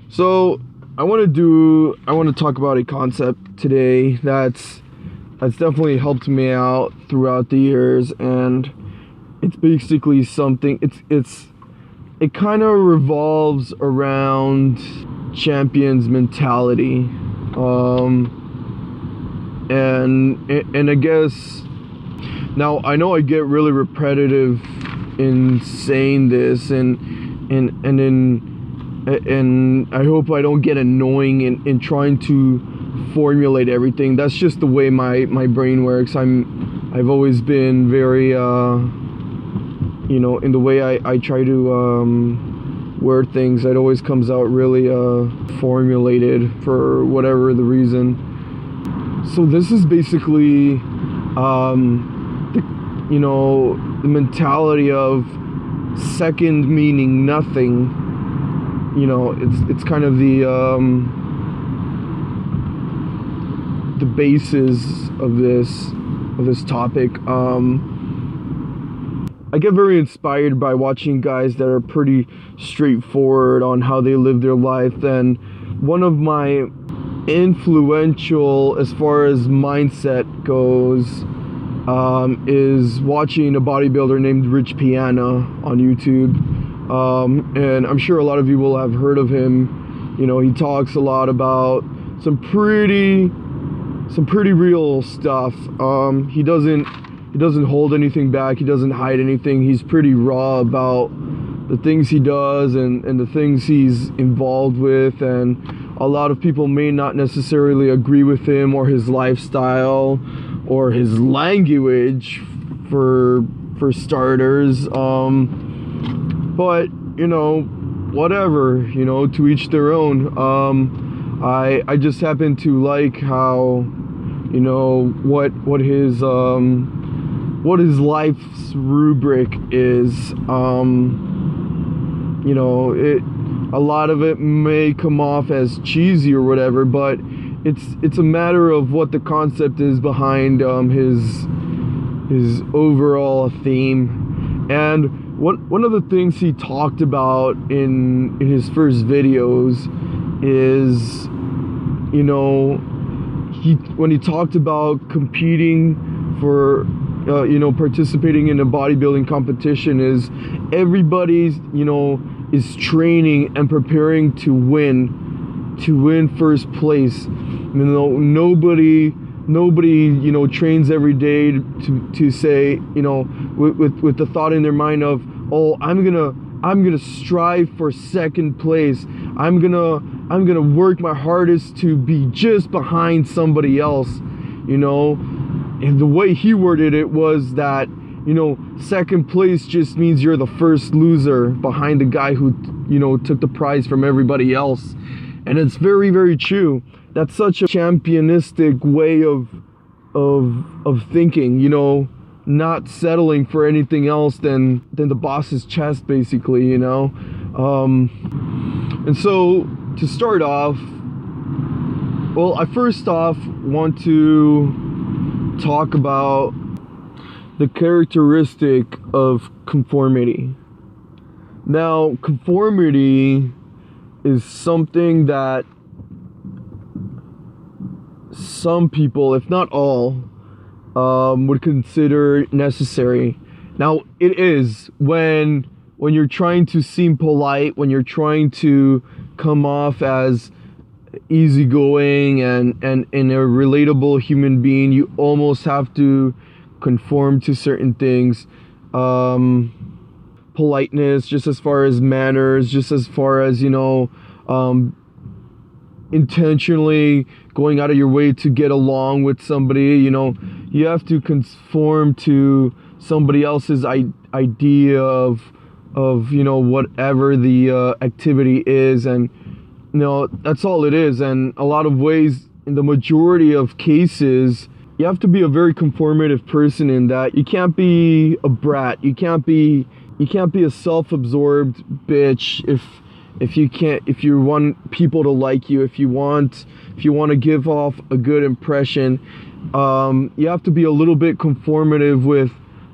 So I want to talk about a concept today that's definitely helped me out throughout the years, and it's basically something. It kind of revolves around champions mentality, and I guess now I know I get really repetitive in saying this, and I hope I don't get annoying in trying to formulate everything. That's just the way my brain works. I've always been very in the way I try to word things, it always comes out really formulated for whatever the reason. So this is basically the mentality of second meaning nothing. It's kind of the basis of this topic. I get very inspired by watching guys that are pretty straightforward on how they live their life. And one of my influential, as far as mindset goes, is watching a bodybuilder named Piana on YouTube. And I'm sure a lot of you will have heard of him. He talks a lot about some pretty real stuff. He doesn't hold anything back. He doesn't hide anything. He's pretty raw about the things he does and the things he's involved with. And a lot of people may not necessarily agree with him or his lifestyle or his language for starters. But whatever, to each their own. I just happen to like how, what his life's rubric is. A lot of it may come off as cheesy or whatever, but it's a matter of what the concept is behind his overall theme. And one of the things he talked about in his first videos is, when he talked about competing for, participating in a bodybuilding competition, is everybody's, is training and preparing to win first place. Nobody trains every day to say, with the thought in their mind of, oh, I'm gonna strive for second place. I'm gonna work my hardest to be just behind somebody else. And the way he worded it was that, second place just means you're the first loser behind the guy who, took the prize from everybody else. And it's very, very true. That's such a championistic way of thinking, not settling for anything else than the boss's chest, basically, And so to start off, well, I first off want to talk about the characteristic of conformity. Now, conformity is something that some people, if not all, would consider necessary. Now, it is when you're trying to seem polite, when you're trying to come off as easygoing and a relatable human being, you almost have to conform to certain things. Politeness, just as far as manners, just as far as, intentionally going out of your way to get along with somebody, you have to conform to somebody else's idea of whatever the activity is. And that's all it is. And a lot of ways, in the majority of cases, you have to be a very conformative person, in that you can't be a brat, you can't be a self-absorbed bitch if you want people to like you, if you want to give off a good impression. You have to be a little bit conformative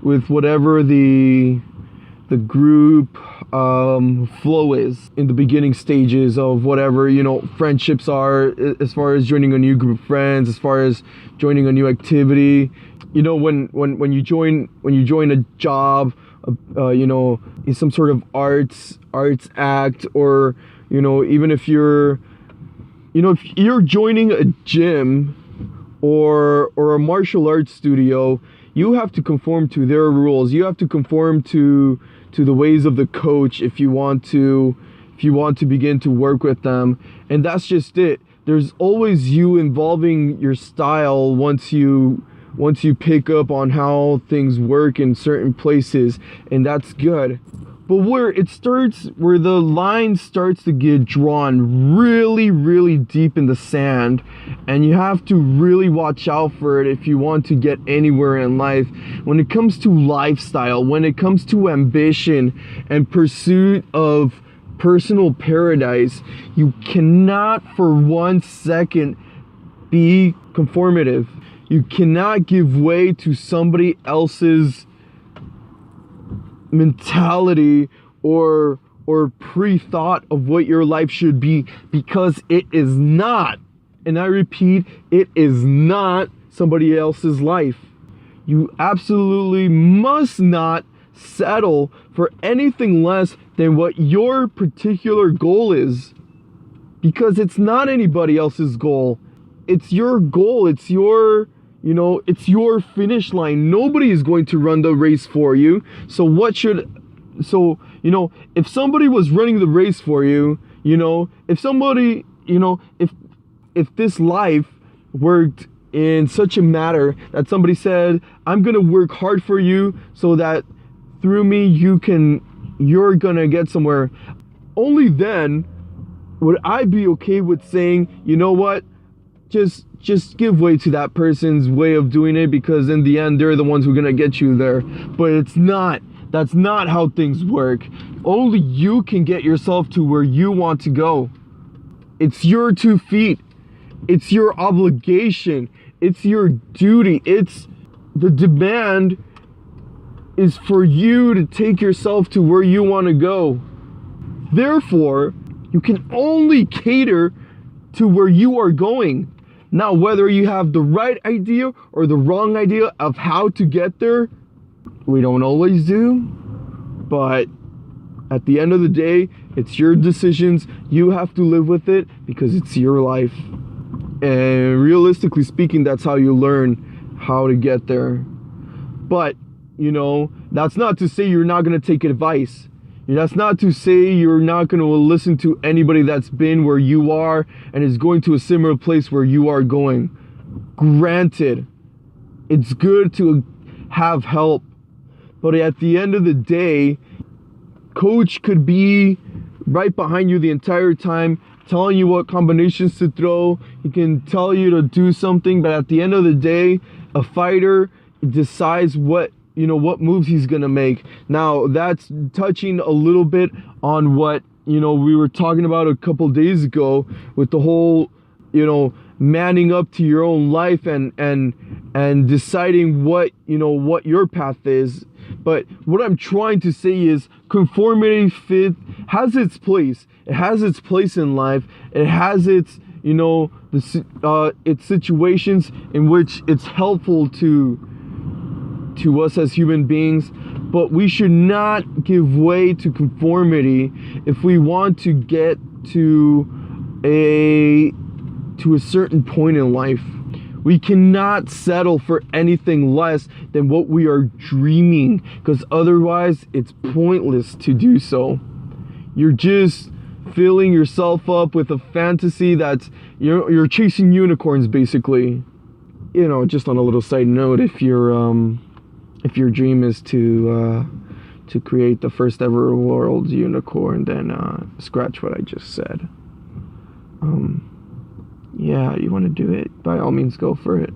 with whatever the group flow is in the beginning stages of whatever, you know, friendships are, as far as joining a new group of friends, as far as joining a new activity. You know, when you join a job, you know, in some sort of arts act, or, you know, even if you're joining a gym or a martial arts studio, you have to conform to their rules. You have to conform to the ways of the coach if you want to begin to work with them. And that's just it. There's always you involving your style once you pick up on how things work in certain places, and that's good. But where the line starts to get drawn really, really deep in the sand, and you have to really watch out for it if you want to get anywhere in life. When it comes to lifestyle, when it comes to ambition and pursuit of personal paradise, you cannot for 1 second be conformative. You cannot give way to somebody else's mentality or pre-thought of what your life should be, because it is not, and I repeat, it is not somebody else's life. You absolutely must not settle for anything less than what your particular goal is, because it's not anybody else's goal. It's your goal. It's your, you know, it's your finish line. Nobody is going to run the race for you. So you know, if somebody was running the race for you, you know, if this life worked in such a matter that somebody said, I'm gonna work hard for you so that through me you're gonna get somewhere, only then would I be okay with saying, you know what, just give way to that person's way of doing it, because in the end they're the ones who are gonna get you there. But it's not. That's not how things work. Only you can get yourself to where you want to go. It's your 2 feet. It's your obligation. It's your duty. It's the demand is for you to take yourself to where you want to go. Therefore, you can only cater to where you are going. Now, whether you have the right idea or the wrong idea of how to get there, we don't always do, but at the end of the day, it's your decisions. You have to live with it because it's your life. And realistically speaking, that's how you learn how to get there. But, you know, that's not to say you're not going to take advice. That's not to say you're not going to listen to anybody that's been where you are and is going to a similar place where you are going. Granted, it's good to have help. But at the end of the day, coach could be right behind you the entire time, telling you what combinations to throw. He can tell you to do something, but at the end of the day, a fighter decides what moves he's gonna make. Now, that's touching a little bit on what, you know, we were talking about a couple days ago with the whole, you know, manning up to your own life and deciding what, you know, what your path is. But what I'm trying to say is conformity fit has its place. It has its place in life. It has its, you know, its situations in which it's helpful to us as human beings. But we should not give way to conformity if we want to get to a certain point in life. We cannot settle for anything less than what we are dreaming, because otherwise it's pointless to do so. You're just filling yourself up with a fantasy that's, you're chasing unicorns basically. You know, just on a little side note, if your dream is to create the first ever world unicorn, then scratch what I just said. Yeah, you want to do it, by all means go for it.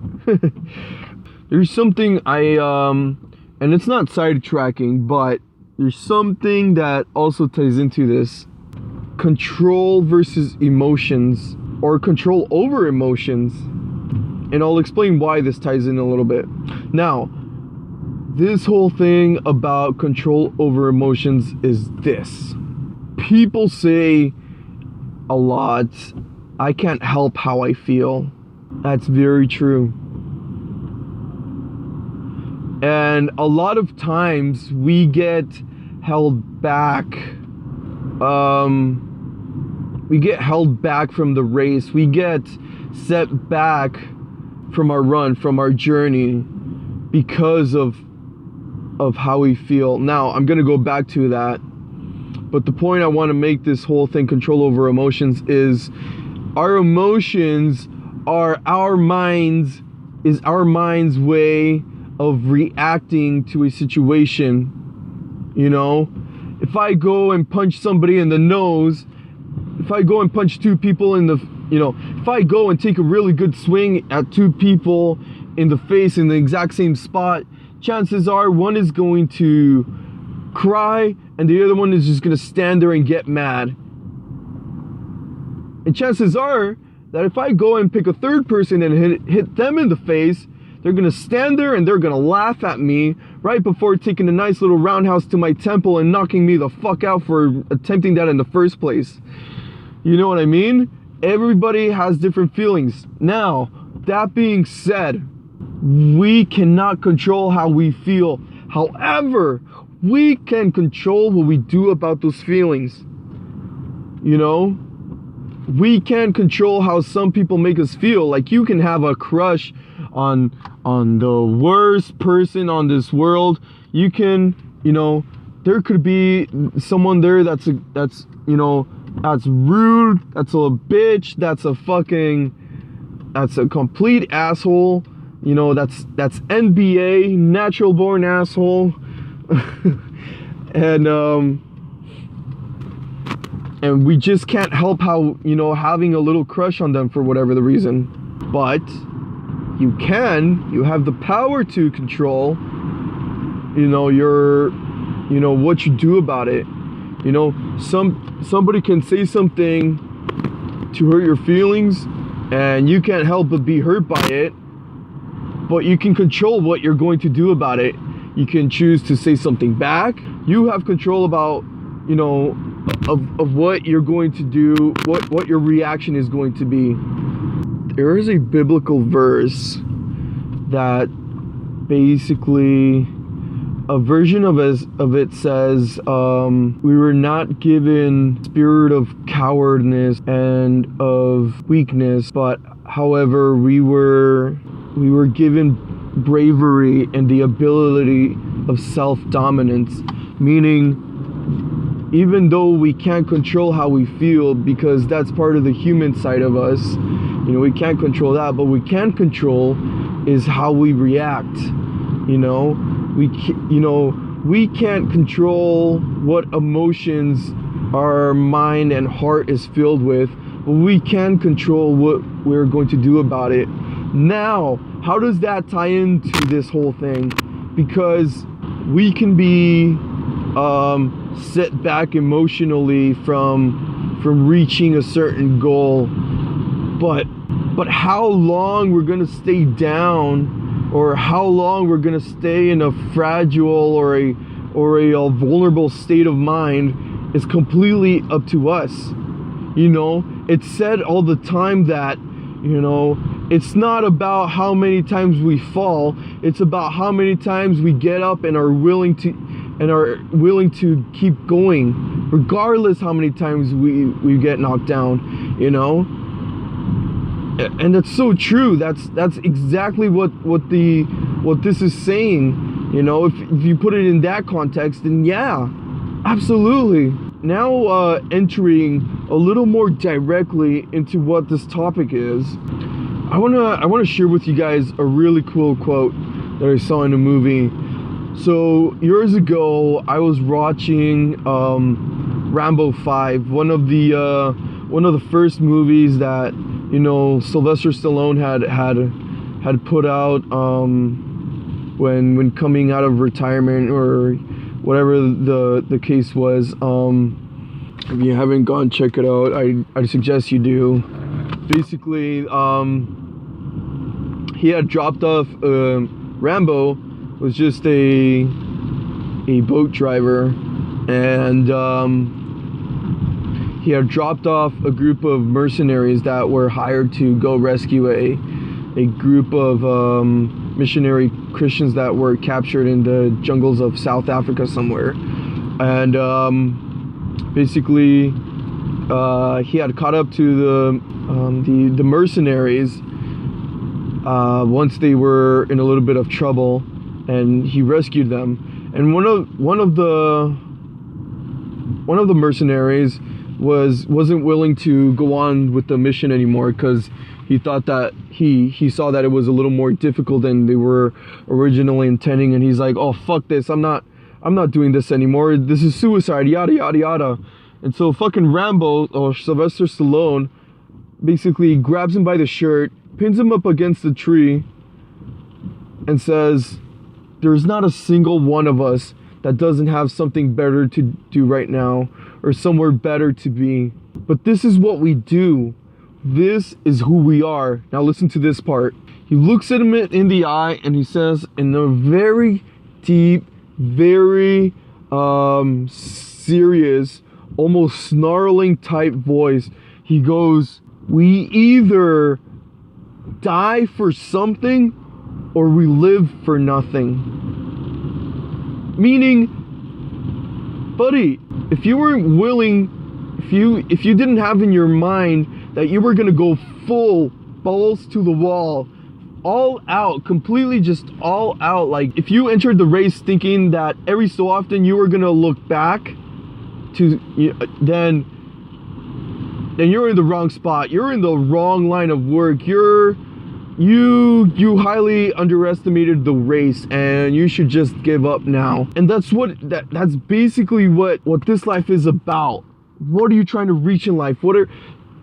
There's something and it's not sidetracking, but there's something that also ties into this. Control versus emotions, or control over emotions. And I'll explain why this ties in a little bit. Now, this whole thing about control over emotions is this. People say a lot, I can't help how I feel. That's very true. And a lot of times we get held back. We get held back from the race. We get set back from our run, from our journey, because of how we feel. Now, I'm going to go back to that. But the point I want to make this whole thing, control over emotions, is our emotions are our mind's way of reacting to a situation. You know, if I go and punch somebody in the nose, if I go and punch two people in the, you know, if I go and take a really good swing at two people in the face in the exact same spot, chances are one is going to cry and the other one is just going to stand there and get mad. And chances are that if I go and pick a third person and hit them in the face, they're going to stand there and they're going to laugh at me right before taking a nice little roundhouse to my temple and knocking me the fuck out for attempting that in the first place. You know what I mean? Everybody has different feelings. Now, that being said, we cannot control how we feel. However, we can control what we do about those feelings. You know? We can control how some people make us feel. Like, you can have a crush on the worst person on this world. You can, you know, there could be someone there that's you know, that's rude, that's a bitch, that's a complete asshole, you know, that's NBA, natural born asshole. And we just can't help how, you know, having a little crush on them for whatever the reason. But you have the power to control, you know, what you do about it. You know, somebody can say something to hurt your feelings and you can't help but be hurt by it, but you can control what you're going to do about it. You can choose to say something back. You have control about, you know, of what you're going to do, what your reaction is going to be. There is a biblical verse that basically, a version of it says, we were not given spirit of cowardice and of weakness, but however we were given bravery and the ability of self-dominance. Meaning, even though we can't control how we feel, because that's part of the human side of us, you know, we can't control that, but we can control is how we react. You know, we can't control what emotions our mind and heart is filled with, but we can control what we're going to do about it. Now, how does that tie into this whole thing? Because we can be set back emotionally from reaching a certain goal, but how long we're gonna stay down, or how long we're gonna stay in a fragile or a vulnerable state of mind is completely up to us. You know, it's said all the time that, you know, it's not about how many times we fall, it's about how many times we get up and are willing to keep going, regardless how many times we get knocked down, you know. And that's so true. That's exactly what this is saying. You know, if you put it in that context, then yeah, absolutely. Now entering a little more directly into what this topic is, I wanna share with you guys a really cool quote that I saw in a movie. So years ago, I was watching Rambo 5, one of the first movies that, you know, Sylvester Stallone had put out when coming out of retirement, or whatever the case was. If you haven't gone check it out, I suggest you do. Basically, he had dropped off Rambo was just a boat driver, and he had dropped off a group of mercenaries that were hired to go rescue a group of missionary Christians that were captured in the jungles of South Africa somewhere. And basically he had caught up to the mercenaries once they were in a little bit of trouble, and he rescued them. And one of the mercenaries wasn't willing to go on with the mission anymore, because he thought that he saw that it was a little more difficult than they were originally intending, and he's like, oh, fuck this, I'm not doing this anymore, this is suicide, yada yada yada. And so fucking Rambo, or Sylvester Stallone, basically grabs him by the shirt, pins him up against the tree, and says, there's not a single one of us that doesn't have something better to do right now, or somewhere better to be. But this is what we do. This is who we are. Now listen to this part. He looks at him in the eye, and he says in a very deep, very serious, almost snarling type voice, he goes, we either die for something or we live for nothing. Meaning, buddy, if you weren't willing, if you didn't have in your mind that you were gonna go full balls to the wall, all out, completely just all out, like if you entered the race thinking that every so often you were gonna look back to, then you're in the wrong spot. You're in the wrong line of work. You highly underestimated the race, and you should just give up now. And that's basically what this life is about. What are you trying to reach in life?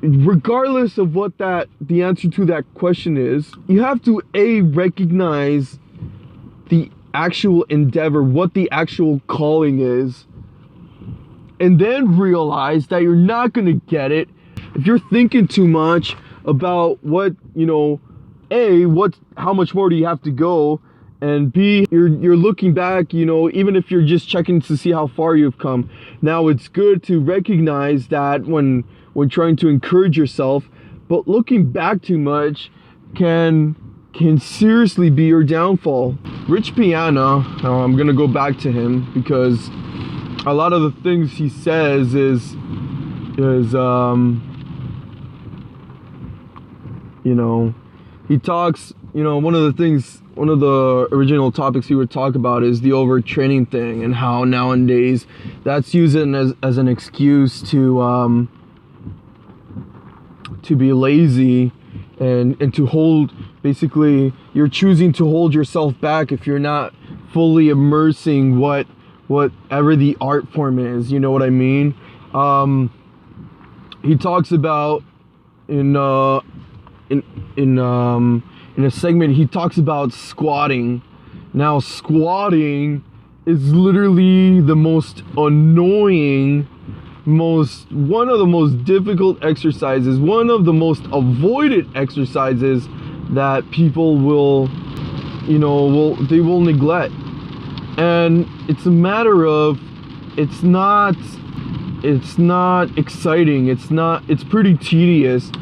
Regardless of what the answer to that question is, you have to recognize the actual endeavor, what the actual calling is, and then realize that you're not gonna get it if you're thinking too much about what, how much more do you have to go, and B, you're looking back, even if you're just checking to see how far you've come. Now, it's good to recognize that when trying to encourage yourself, but looking back too much can seriously be your downfall. Rich Piana, I'm gonna go back to him because a lot of the things he says is he talks, one of the original topics he would talk about is the overtraining thing, and how nowadays that's used as an excuse to be lazy and to hold, basically you're choosing to hold yourself back if you're not fully immersing whatever the art form is, you know what I mean? He talks about in a segment, he talks about squatting. Now, squatting is literally the most annoying, one of the most difficult exercises, one of the most avoided exercises that people will neglect. And it's a matter of, it's not exciting, it's pretty tedious.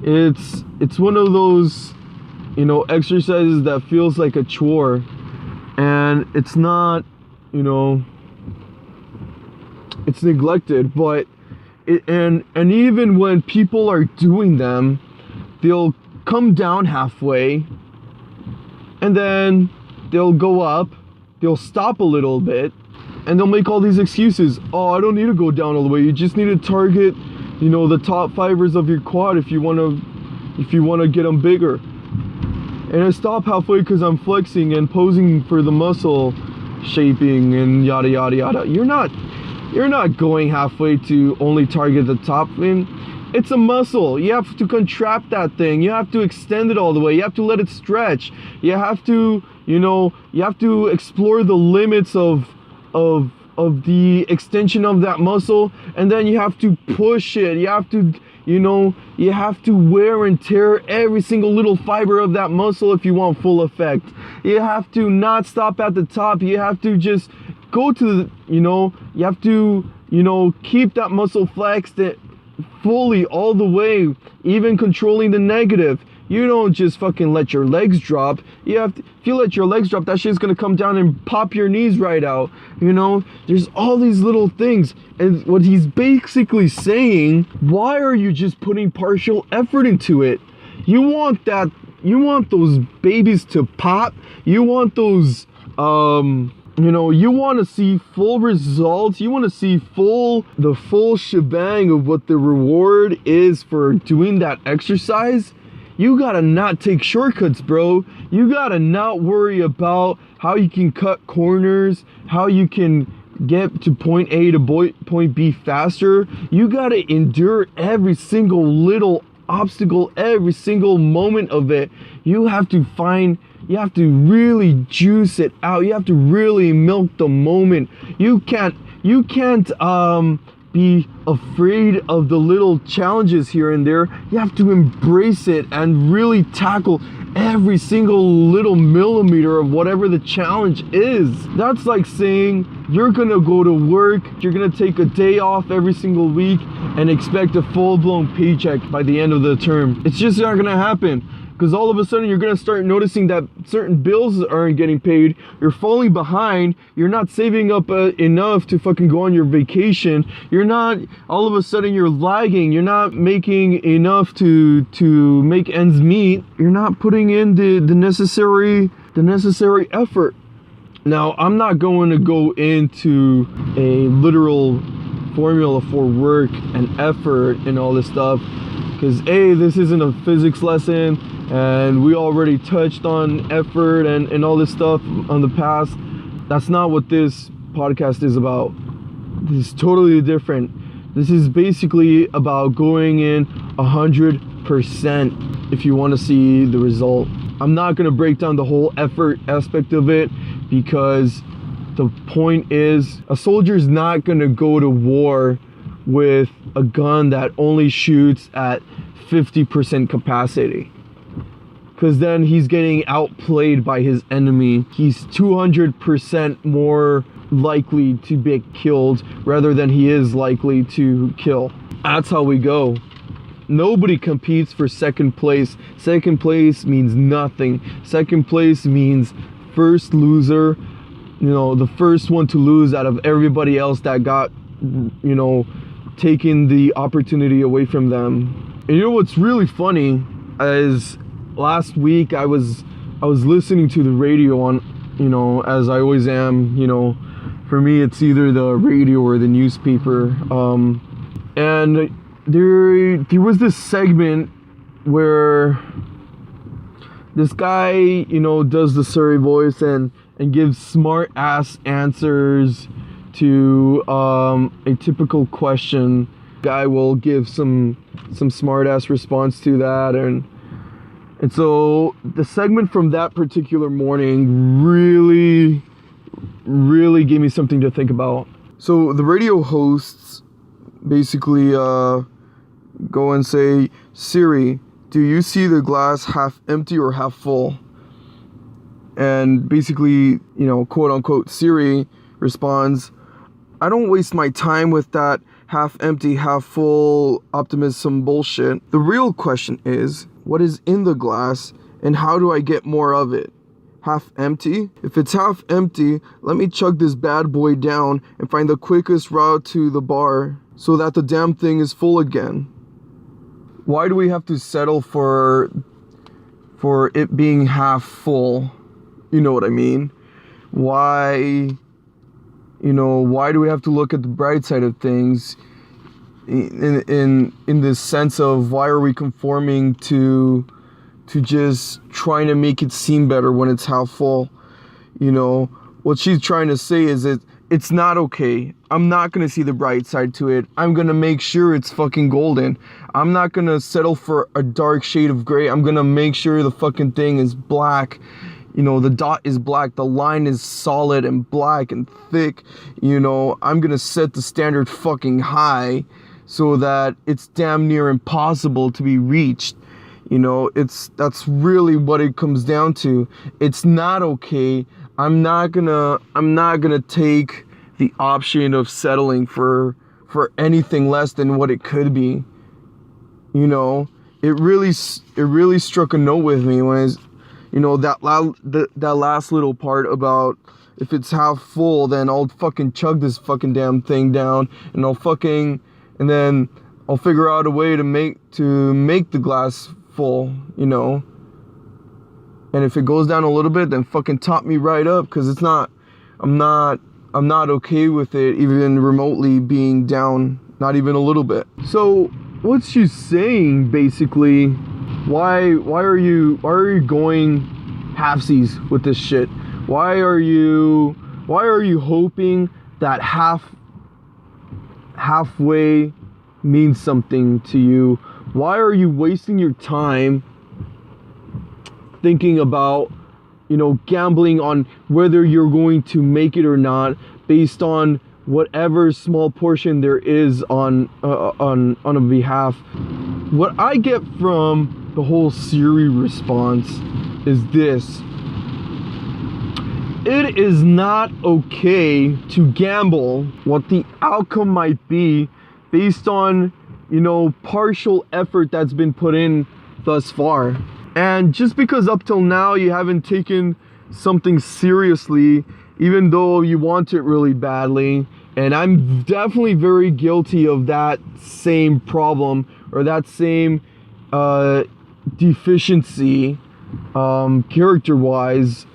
It's one of those, exercises that feels like a chore, and it's not, it's neglected. But and even when people are doing them, they'll come down halfway, and then they'll go up, they'll stop a little bit, and they'll make all these excuses. Oh, I don't need to go down all the way. You just need to target, the top fibers of your quad if you want to get them bigger. And I stop halfway because I'm flexing and posing for the muscle shaping and yada yada yada. You're not going halfway to only target the top fin. It's a muscle. You have to contract that thing. You have to extend it all the way. You have to let it stretch. You have to, you have to explore the limits of the extension of that muscle, and then you have to push it. You have to, you have to wear and tear every single little fiber of that muscle if you want full effect. You have to not stop at the top. You have to just go to the, you have to, keep that muscle flexed fully all the way, even controlling the negative. You don't just fucking let your legs drop. You have to, if you let your legs drop, that shit's gonna come down and pop your knees right out. There's all these little things. And what he's basically saying, why are you just putting partial effort into it? You want those babies to pop. You want those, you want to see full results. You want to see the full shebang of what the reward is for doing that exercise. You gotta not take shortcuts, bro. You gotta not worry about how you can cut corners, how you can get to point A to point B faster. You gotta endure every single little obstacle, every single moment of it. You have to really juice it out. You have to really milk the moment. You can't be afraid of the little challenges here and there. You have to embrace it and really tackle every single little millimeter of whatever the challenge is. That's like saying you're gonna go to work, you're gonna take a day off every single week and expect a full-blown paycheck by the end of the term. It's just not gonna happen. Because all of a sudden you're going to start noticing that certain bills aren't getting paid. You're falling behind. You're not saving up enough to fucking go on your vacation. All of a sudden you're lagging. You're not making enough to make ends meet. You're not putting in the necessary effort. Now, I'm not going to go into a literal formula for work and effort and all this stuff. Because this isn't a physics lesson, and we already touched on effort and all this stuff on the past. That's not what this podcast is about. This is totally different. This is basically about going in 100% if you want to see the result. I'm not going to break down the whole effort aspect of it, because the point is, a soldier's not going to go to war with a gun that only shoots at 50% capacity, because then he's getting outplayed by his enemy. He's 200% more likely to be killed rather than he is likely to kill. That's how we go. Nobody competes for second place. Second place means nothing. Second place means first loser, the first one to lose out of everybody else that got, taking the opportunity away from them. And what's really funny is last week I was listening to the radio on, as I always am, for me it's either the radio or the newspaper. And there was this segment where this guy, does the Surrey Voice and gives smart ass answers to a typical question. Guy will give some smart ass response to that, and so the segment from that particular morning really gave me something to think about. So the radio hosts basically go and say, Siri, do you see the glass half empty or half full? And basically, quote unquote, Siri responds, I don't waste my time with that half empty, half full optimism bullshit. The real question is, what is in the glass and how do I get more of it? Half empty? If it's half empty, let me chug this bad boy down and find the quickest route to the bar so that the damn thing is full again. Why do we have to settle for it being half full? You know what I mean? Why do we have to look at the bright side of things in this sense of why are we conforming to just trying to make it seem better when it's half full? What she's trying to say is that it's not okay. I'm not going to see the bright side to it. I'm going to make sure it's fucking golden. I'm not going to settle for a dark shade of gray. I'm going to make sure the fucking thing is black. you know, the dot is black, the line is solid and black and thick, you know, I'm gonna set the standard fucking high so that it's damn near impossible to be reached. You know, that's really what it comes down to. It's not okay. I'm not gonna take the option of settling for anything less than what it could be. You know, it really struck a note with me when it's, you know, that last little part about if it's half full, then I'll fucking chug this fucking damn thing down, and then I'll figure out a way to make the glass full, you know. And if it goes down a little bit, then fucking top me right up, because I'm not okay with it even remotely being down, not even a little bit. So what's she saying basically? Why are you going halfsies with this shit? Why are you hoping that halfway means something to you? Why are you wasting your time thinking about, you know, gambling on whether you're going to make it or not based on whatever small portion there is on a behalf? What I get from the whole Siri response is this: it is not okay to gamble what the outcome might be based on, you know, partial effort that's been put in thus far. And just because up till now you haven't taken something seriously, even though you want it really badly, and I'm definitely very guilty of that same problem or that same deficiency character-wise,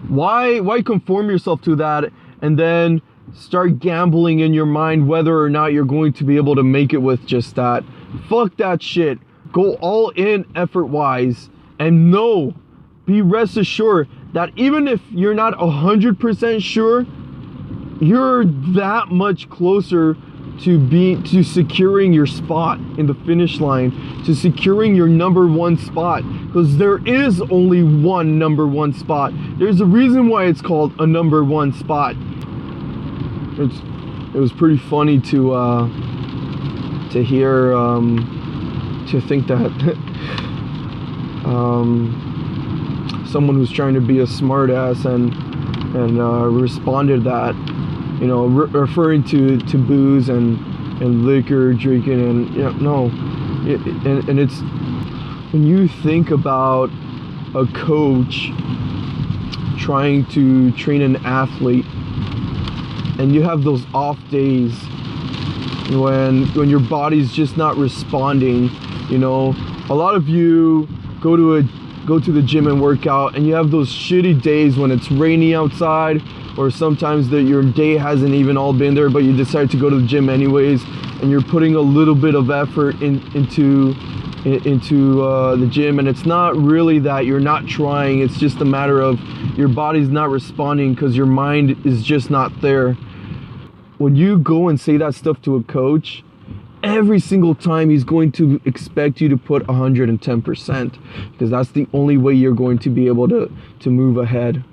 why conform yourself to that and then start gambling in your mind whether or not you're going to be able to make it with just that? Fuck that shit. Go all in effort-wise, and be rest assured that even if you're not 100% sure, you're that much closer to securing your spot in the finish line, to securing your number one spot, because there is only one number one spot. There's a reason why it's called a number one spot. It was pretty funny to hear, to think that someone who's trying to be a smart ass and responded that, you know, referring to booze and liquor drinking, and you know, and it's when you think about a coach trying to train an athlete and you have those off days when your body's just not responding. You know, a lot of you go to the gym and work out, and you have those shitty days when it's rainy outside, or sometimes that your day hasn't even all been there, but you decide to go to the gym anyways, and you're putting a little bit of effort into the gym, and it's not really that you're not trying, it's just a matter of your body's not responding because your mind is just not there. When you go and say that stuff to a coach, every single time he's going to expect you to put 110%, because that's the only way you're going to be able to move ahead.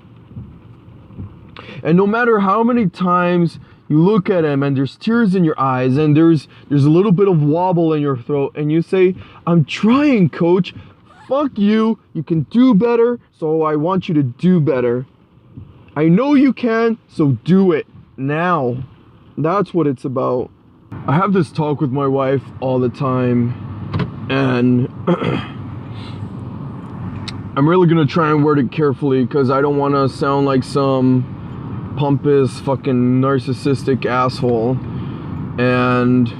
And no matter how many times you look at him and there's tears in your eyes and there's a little bit of wobble in your throat, and you say, "I'm trying, coach. Fuck you. You can do better, so I want you to do better. I know you can, so do it now." That's what it's about. I have this talk with my wife all the time, and I'm really gonna try and word it carefully because I don't want to sound like some pompous fucking narcissistic asshole. And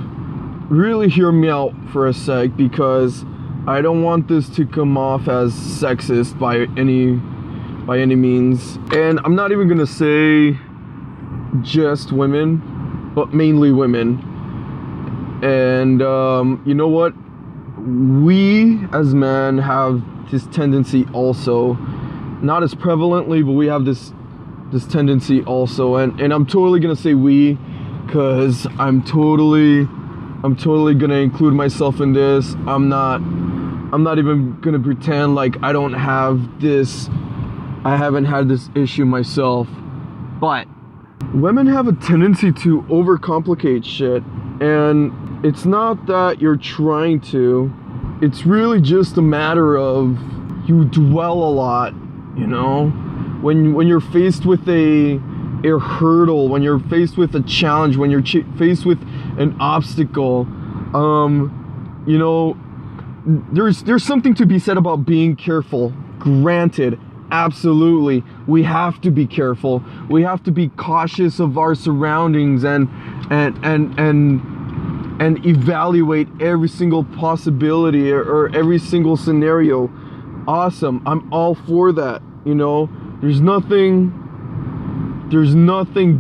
really hear me out for a sec, because I don't want this to come off as sexist by any means. And I'm not even gonna say just women, but mainly women. And you know what, we as men have this tendency also, not as prevalently, but we have this tendency also, and I'm totally gonna say we, because I'm totally gonna include myself in this. I'm not even gonna pretend like I don't have this I haven't had this issue myself, but women have a tendency to overcomplicate shit, and it's not that you're trying to, it's really just a matter of you dwell a lot, you know? When you're faced with a hurdle, when you're faced with a challenge, when you're faced with an obstacle, you know, there's something to be said about being careful. Granted, absolutely, we have to be careful. We have to be cautious of our surroundings and evaluate every single possibility or every single scenario. Awesome, I'm all for that. You know, there's nothing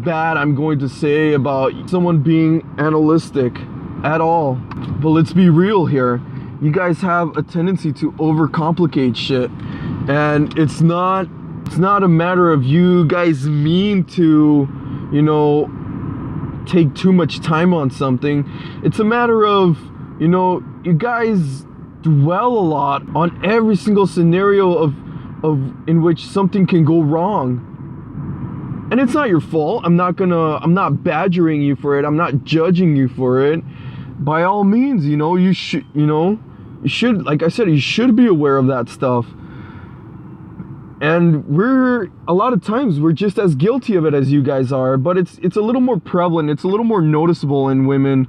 bad I'm going to say about someone being analytic at all. But let's be real here. You guys have a tendency to overcomplicate shit, and it's not a matter of you guys mean to, you know, take too much time on something. It's a matter of, you know, you guys dwell a lot on every single scenario of in which something can go wrong. And it's not your fault. I'm not badgering you for it. I'm not judging you for it. By all means, you know, you should, like I said, you should be aware of that stuff. And a lot of times we're just as guilty of it as you guys are, but it's a little more prevalent, it's a little more noticeable in women.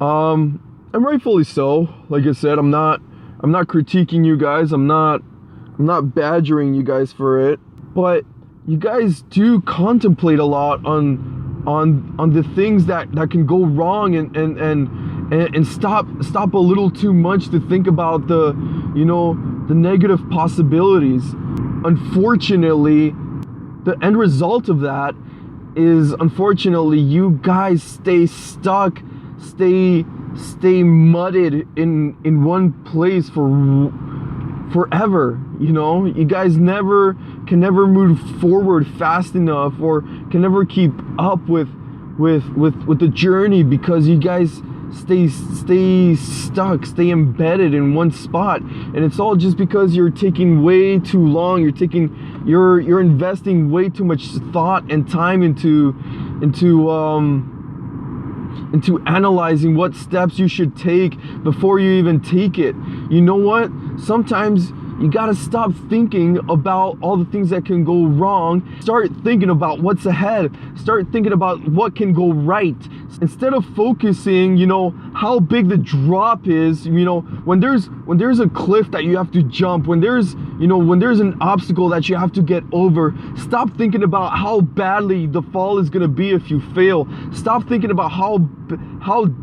And rightfully so. Like I said, I'm not critiquing you guys, I'm not badgering you guys for it, but you guys do contemplate a lot on the things that can go wrong, and stop a little too much to think about the, you know, the negative possibilities. Unfortunately, the end result of that is, unfortunately, you guys stay stuck, stay mudded in one place forever. You know, you guys can never move forward fast enough, or can never keep up with the journey, because you guys stay stuck, stay embedded in one spot. And it's all just because you're taking way too long, you're investing way too much thought and time into analyzing what steps you should take before you even take it. You know what? Sometimes you gotta stop thinking about all the things that can go wrong. Start thinking about what's ahead. Start thinking about what can go right. Instead of focusing, you know, how big the drop is, you know, when there's a cliff that you have to jump, when there's an obstacle that you have to get over, stop thinking about how badly the fall is gonna be if you fail. Stop thinking about how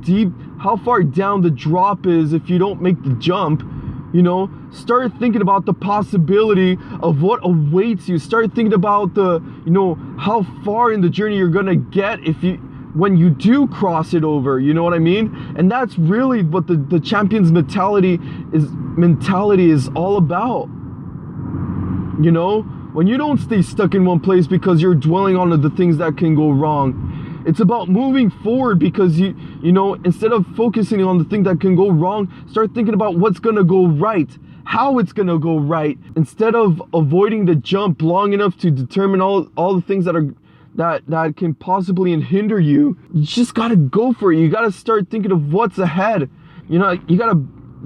deep, how far down the drop is if you don't make the jump. You know, start thinking about the possibility of what awaits you. Start thinking about the, you know, how far in the journey you're gonna get when you do cross it over. You know what I mean? And that's really what the champion's mentality is all about. You know, when you don't stay stuck in one place because you're dwelling on the things that can go wrong. It's about moving forward, because you know, instead of focusing on the thing that can go wrong, start thinking about what's gonna go right, how it's gonna go right, instead of avoiding the jump long enough to determine all the things that can possibly hinder you. You just gotta go for it. You gotta start thinking of what's ahead. You know, you gotta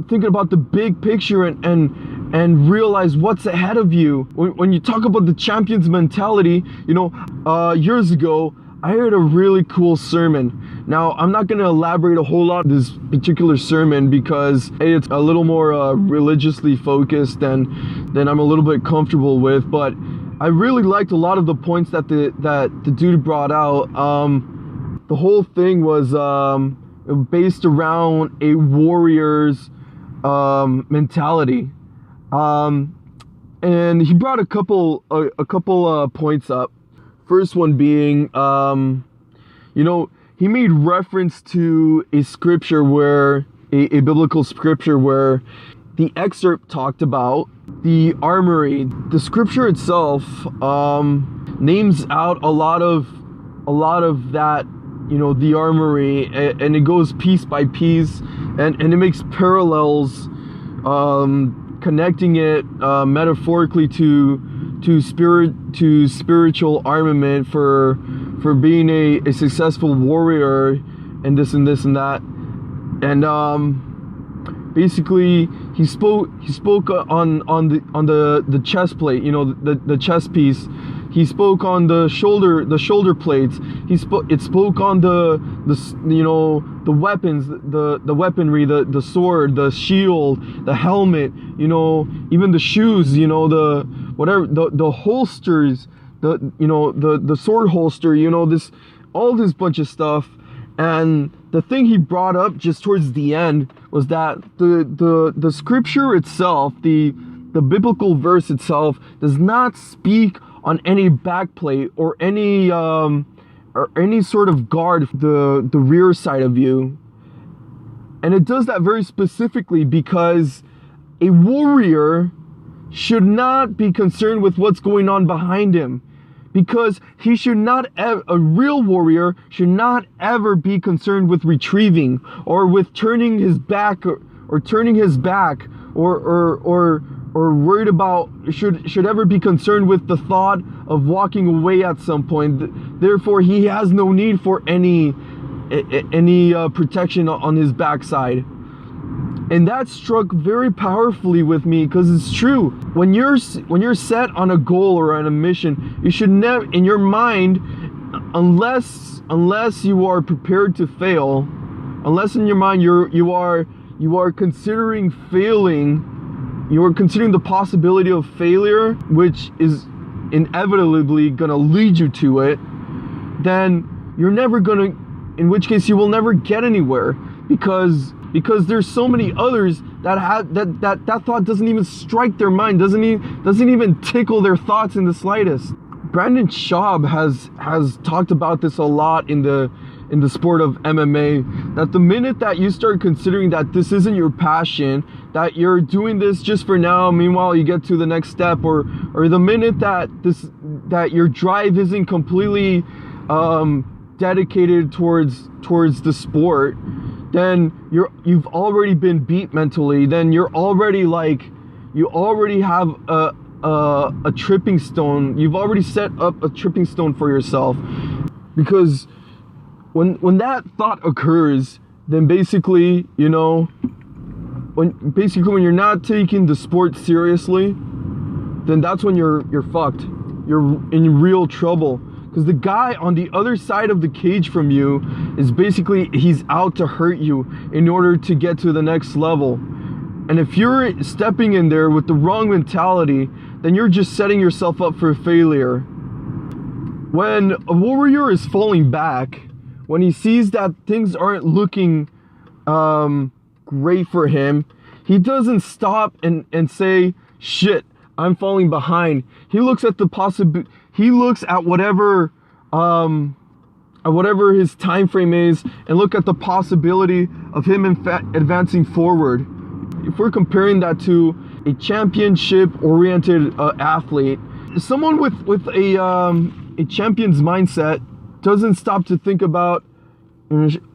think about the big picture and realize what's ahead of you. When you talk about the champion's mentality, you know, years ago, I heard a really cool sermon. Now, I'm not going to elaborate a whole lot on this particular sermon, because it's a little more religiously focused than I'm a little bit comfortable with, but I really liked a lot of the points that the dude brought out. The whole thing was based around a warrior's mentality, and he brought a couple points up. First one being, you know, he made reference to a scripture where, a biblical scripture where the excerpt talked about the armory. The scripture itself names out a lot of that, you know, the armory, and it goes piece by piece, and it makes parallels, connecting it metaphorically to spiritual armament for being a successful warrior, and this and this and that. And basically he spoke on the chest plate, you know, the chest piece. He spoke on the shoulder plates. It spoke on the you know, the weapons, the weaponry, the sword, the shield, the helmet, you know, even the shoes, you know, the whatever, the holsters, you know, the sword holster, you know, all this bunch of stuff. And the thing he brought up just towards the end was that the scripture itself, the biblical verse itself, does not speak on any backplate or any sort of guard, the rear side of you. And it does that very specifically because a warrior should not be concerned with what's going on behind him, because he should not a real warrior should not ever be concerned with retrieving or with turning his back or turning his back or worried about, should ever be concerned with the thought of walking away at some point. Therefore, he has no need for any protection on his backside. And that struck very powerfully with me, because it's true. When you're set on a goal or on a mission, you should never, in your mind, unless you are prepared to fail, unless in your mind you are considering failing, you are considering the possibility of failure, which is inevitably gonna lead you to it, then you're never gonna, in which case you will never get anywhere, because there's so many others that have that thought doesn't even strike their mind, doesn't even tickle their thoughts in the slightest. Brandon Schaub has talked about this a lot in the sport of MMA, that the minute that you start considering that this isn't your passion, that you're doing this just for now, meanwhile you get to the next step, or the minute that your drive isn't completely dedicated towards the sport, then you've already been beat mentally. Then you already have a tripping stone. You've already set up a tripping stone for yourself, because when that thought occurs, then basically, you know, when you're not taking the sport seriously, then that's when you're fucked. You're in real trouble. Because the guy on the other side of the cage from you is basically, he's out to hurt you in order to get to the next level. And if you're stepping in there with the wrong mentality, then you're just setting yourself up for failure. When a warrior is falling back, when he sees that things aren't looking great for him, he doesn't stop and say, shit, I'm falling behind. He looks at the possibility. He looks at whatever his time frame is, and look at the possibility of him advancing forward. If we're comparing that to a championship-oriented athlete, someone with a champion's mindset doesn't stop to think about,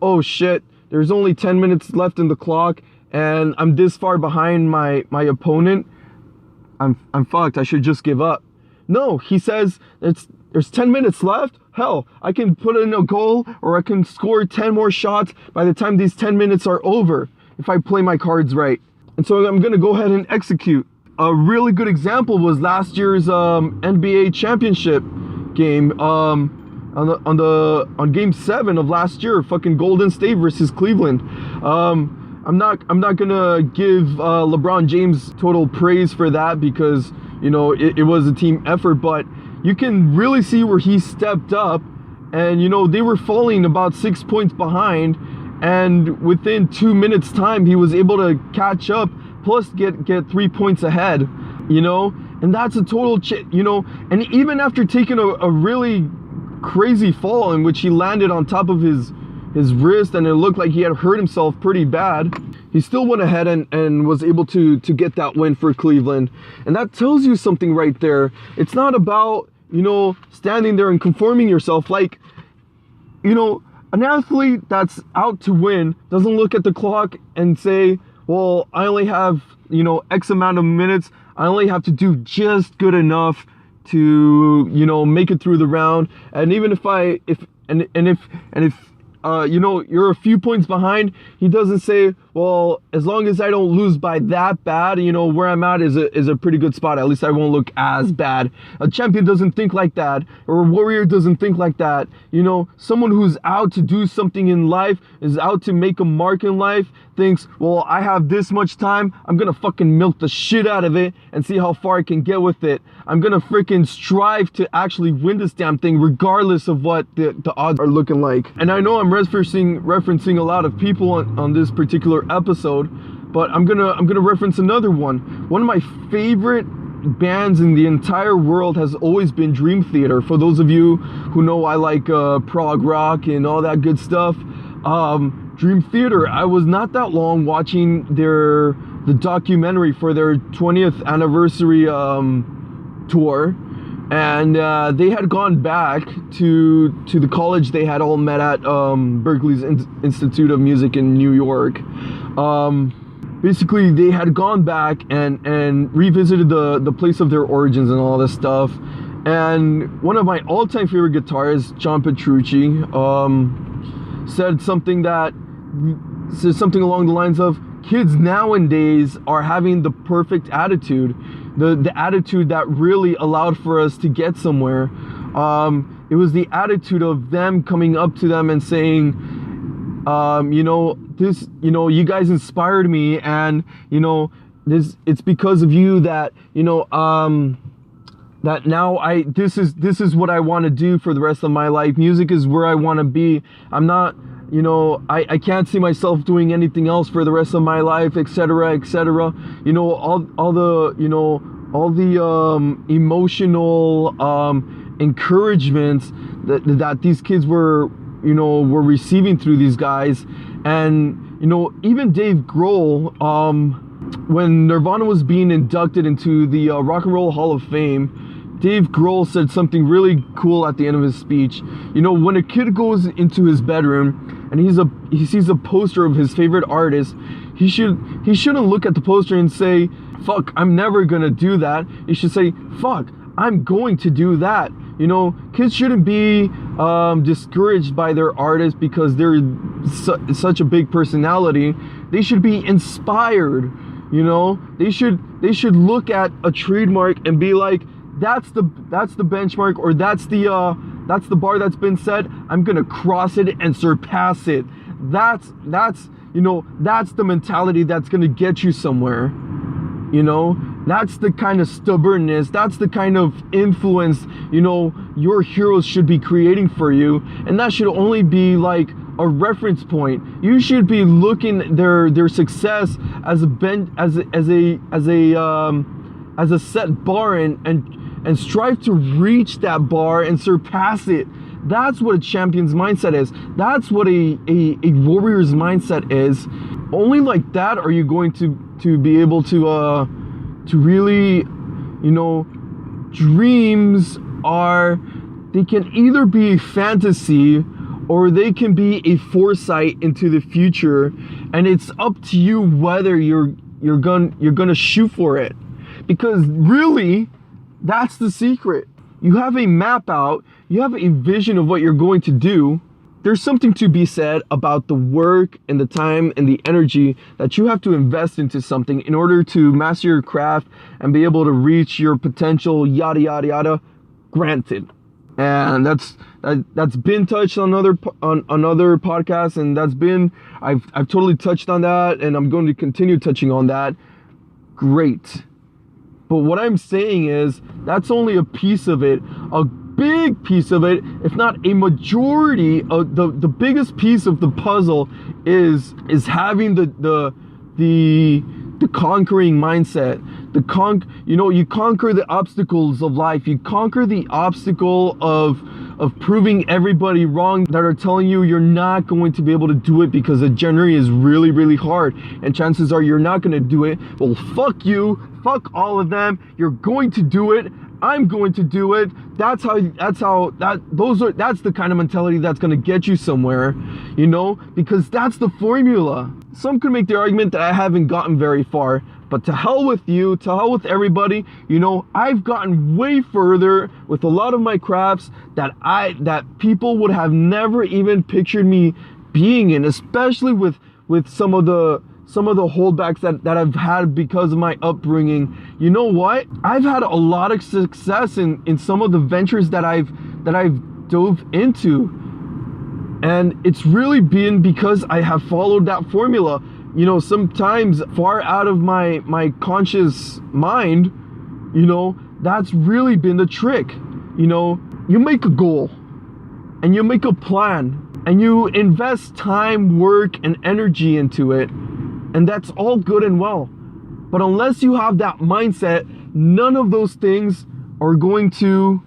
oh shit, there's only 10 minutes left in the clock, and I'm this far behind my opponent. I'm fucked. I should just give up. No, he says there's 10 minutes left. Hell, I can put in a goal, or I can score 10 more shots by the time these 10 minutes are over, if I play my cards right. And so I'm gonna go ahead and execute. A really good example was last year's NBA championship game. On game 7 of last year, fucking Golden State versus Cleveland. I'm not gonna give LeBron James total praise for that, because, you know, it was a team effort, but you can really see where he stepped up, and, you know, they were falling about 6 points behind, and within 2 minutes time he was able to catch up, plus get 3 points ahead, you know. And that's a total you know. And even after taking a really crazy fall in which he landed on top of his wrist, and it looked like he had hurt himself pretty bad, he still went ahead and was able to get that win for Cleveland. And that tells you something right there. It's not about, you know, standing there and conforming yourself. Like, you know, an athlete that's out to win doesn't look at the clock and say, well, I only have, you know, X amount of minutes. I only have to do just good enough to, you know, make it through the round. And even if you know, you're a few points behind, he doesn't say, well, as long as I don't lose by that bad, you know, where I'm at is a pretty good spot. At least I won't look as bad. A champion doesn't think like that, or a warrior doesn't think like that. You know, someone who's out to do something in life, is out to make a mark in life, thinks, well, I have this much time, I'm gonna fucking milk the shit out of it and see how far I can get with it. I'm gonna freaking strive to actually win this damn thing regardless of what the odds are looking like. And I know I'm referencing a lot of people on this particular episode, but I'm gonna reference another one. One of my favorite bands in the entire world has always been Dream Theater. For those of you who know, I like prog rock and all that good stuff. Dream Theater, I was not that long watching the documentary for their 20th anniversary tour, and they had gone back to the college they had all met at, Berklee's Institute of Music in New York. Basically, they had gone back and revisited the place of their origins and all this stuff. And one of my all-time favorite guitarists, John Petrucci, said something along the lines of, kids nowadays are having the perfect attitude, the attitude that really allowed for us to get somewhere. It was the attitude of them coming up to them and saying, you know, this, you know, you guys inspired me, and you know, it's because of you that, you know, that now this is what I want to do for the rest of my life. Music is where I want to be. I'm not, you know, I can't see myself doing anything else for the rest of my life, etc., etc. You know, all the emotional encouragements that these kids were receiving through these guys. And you know, even Dave Grohl, when Nirvana was being inducted into the Rock and Roll Hall of Fame, Dave Grohl said something really cool at the end of his speech. You know, when a kid goes into his bedroom and he sees a poster of his favorite artist, he shouldn't look at the poster and say, fuck, I'm never gonna do that. He should say, fuck, I'm going to do that. You know, kids shouldn't be discouraged by their artists because they're such a big personality. They should be inspired. You know, they should look at a trademark and be like, that's the benchmark, or that's the bar that's been set. I'm gonna cross it and surpass it. That's the mentality that's gonna get you somewhere. You know, that's the kind of stubbornness, that's the kind of influence, you know, your heroes should be creating for you. And that should only be like a reference point. You should be looking their success as a set bar and strive to reach that bar and surpass it. That's what a champion's mindset is. That's what a warrior's mindset is. Only like that are you going to be able to really, you know, dreams they can either be fantasy or they can be a foresight into the future, and it's up to you whether you're gonna shoot for it. Because really, that's the secret. You have a map out, you have a vision of what you're going to do. There's something to be said about the work and the time and the energy that you have to invest into something in order to master your craft and be able to reach your potential, yada yada yada. Granted. And that's been touched on other podcasts, and I've totally touched on that, and I'm going to continue touching on that. Great. But what I'm saying is that's only a piece of it. A big piece of it, if not a majority of the biggest piece of the puzzle is having the conquering mindset. You conquer the obstacles of life. You conquer the obstacle of proving everybody wrong that are telling you you're not going to be able to do it because the journey is really, really hard, and chances are you're not going to do it. Well, fuck you. Fuck all of them. You're going to do it. I'm going to do it. That's the kind of mentality that's going to get you somewhere, you know, because that's the formula. Some could make the argument that I haven't gotten very far, But to hell with you, to hell with everybody. You know, I've gotten way further with a lot of my crafts that people would have never even pictured me being in, especially with some of the holdbacks that I've had because of my upbringing. You know what? I've had a lot of success in some of the ventures that I've dove into. And it's really been because I have followed that formula. You know, sometimes far out of my conscious mind, you know, that's really been the trick. You know, you make a goal and you make a plan and you invest time, work, and energy into it. And that's all good and well. But unless you have that mindset, none of those things are going to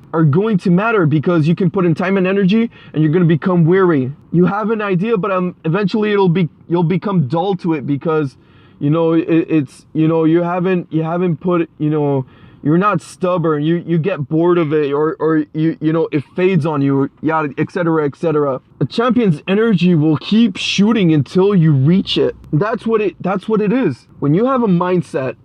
matter, because you can put in time and energy and you're going to become weary. You have an idea, but eventually you'll become dull to it, because you know it's you know you haven't put, you know, you're not stubborn, you get bored of it, or you know it fades on you, yeah, etc., etc. A champion's energy will keep shooting until you reach it. That's what it is. When you have a mindset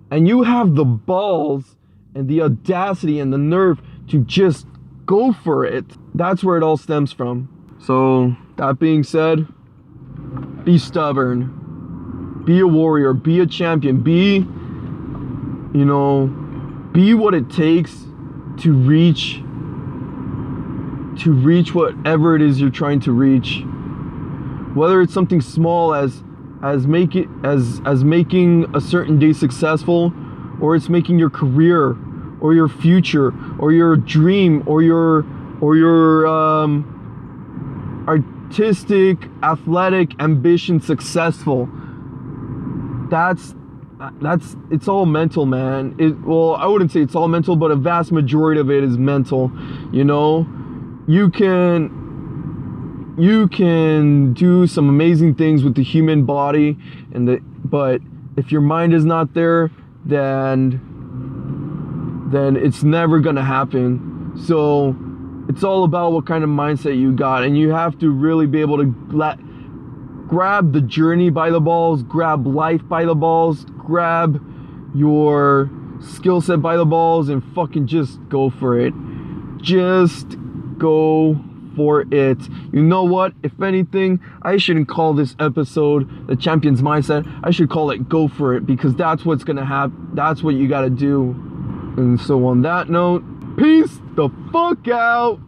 and you have the balls and the audacity and the nerve to just go for it, that's where it all stems from. So that being said, be stubborn, be a warrior, be a champion, be what it takes to reach whatever it is you're trying to reach. Whether it's something small as making a certain day successful, or it's making your career or your future or your dream or your artistic, athletic ambition successful. It's all mental, man. Well, I wouldn't say it's all mental, but a vast majority of it is mental. You know, you can do some amazing things with the human body, but if your mind is not there, then it's never gonna happen. So it's all about what kind of mindset you got, and you have to really be able to grab the journey by the balls, grab life by the balls, grab your skill set by the balls, and fucking just go for it. Just go for it. You know what? If anything, I shouldn't call this episode The Champion's Mindset. I should call it Go For It, because that's what's gonna happen. That's what you gotta do. And so on that note, peace the fuck out.